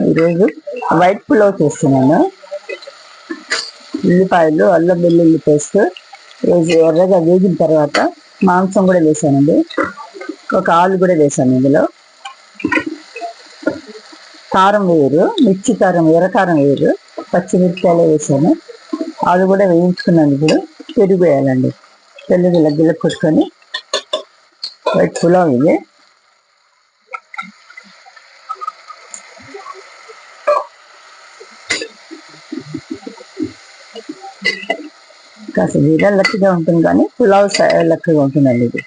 ఈరోజు వైట్ పులావ్ చేస్తున్నాను. ఉల్లిపాయలు, అల్లం వెల్లుల్లి పేస్ట్ వేసి ఎర్రగా వేగిన తర్వాత మాంసం కూడా వేసానండి. ఒక ఆలు కూడా వేసాను. ఇందులో కారం వేయరు, మిర్చి కారం, ఎర్ర కారం వేయరు, పచ్చిమిరపకాయలు వేసాను. ఆలు కూడా వేయించుకున్నాను. ఇప్పుడు పెరుగు వేయాలండి. పెరుగు లగ్గిలో కొట్టుకొని వైట్ పులావ్ ఇది. కాస్త జీరా లెక్కగా ఉంటుంది, కానీ పులావ్ లెక్కగా ఉంటుందండి ఇది.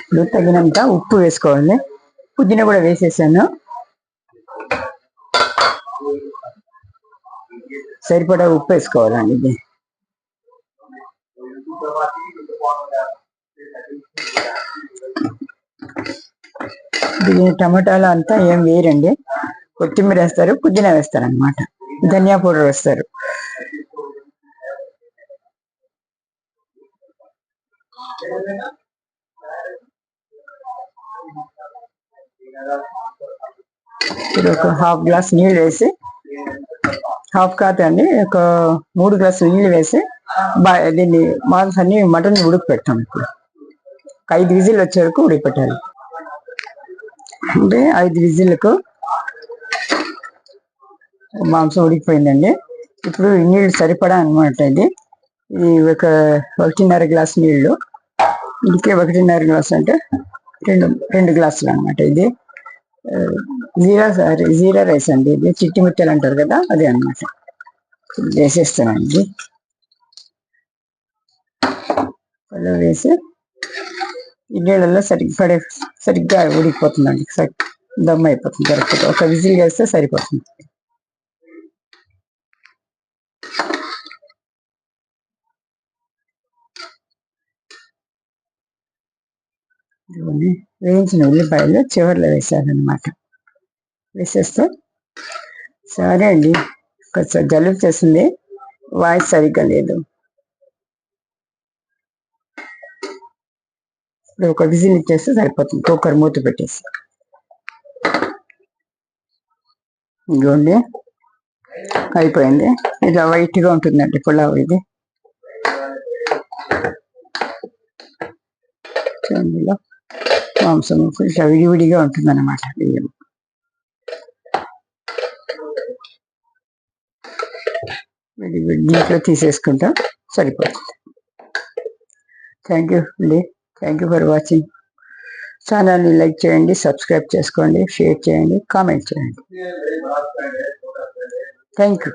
ఇప్పుడు తగినంత ఉప్పు వేసుకోవాలి. పుదీనా కూడా వేసేసాను. సరిపడా ఉప్పు వేసుకోవాలండి ఇది. టమాటాలు అంతా ఏం వేయరండి. కొత్తిమీర వేస్తారు, పుదీనా వేస్తారు అనమాట, ధనియా పౌడర్ వేస్తారు. ఇప్పుడు ఒక హాఫ్ గ్లాస్ నీళ్ళు వేసి, హాఫ్ కాదండి, ఒక 3 గ్లాసులు నీళ్ళు వేసి దీన్ని మాంసాన్ని మటన్ ఉడకపెట్టాం. ఇప్పుడు 5 విజిల్ వచ్చే వరకు ఉడకపెట్టాలి. అంటే 5 విజిల్లకు మాంసం ఉడికిపోయిందండి. ఇప్పుడు నీళ్ళు సరిపడా అనమాట. ఇది 1.5 గ్లాసు నీళ్లు. ఇంకే 1.5 గ్లాసు అంటే 2 గ్లాసులు అనమాట. ఇది జీరా రైస్ అండి. ఇది చిట్టి ముట్టెలు అంటారు కదా, అదే అనమాట. వేసేస్తానండి. పళ్ళు వేసి ఈ నీళ్ళల్లో సరిగ్గా ఉడికిపోతుందండి. దమ్ అయిపోతుంది. కరెక్ట్గా ఒక విజిల్ వేస్తే సరిపోతుంది. వేయించిన ఉల్లిపాయలు చివరిలో వేసారనమాట. వేసేస్తే సరే అండి. కొంచెం జలుబు చేసింది, వాయిస్ సరిగ్గా లేదు. ఇప్పుడు ఒక విజిల్ ఇచ్చేస్తే సరిపోతుంది. కుక్కర్ మూత పెట్టేసి. ఇదిగోండి, అయిపోయింది. ఇలా వైట్గా ఉంటుందండి పులావ్ ఇది. ఇందులో మాంసం ఇట్లా విడివిడిగా ఉంటుంది అన్నమాట. బియ్యం విడివిడి దీంట్లో తీసేసుకుంటాం, సరిపోతుంది. థ్యాంక్ యూ అండి. Thank you for watching. ఛానల్ని లైక్ చేయండి, సబ్స్క్రైబ్ చేసుకోండి, షేర్ చేయండి, కామెంట్ చేయండి. Thank you.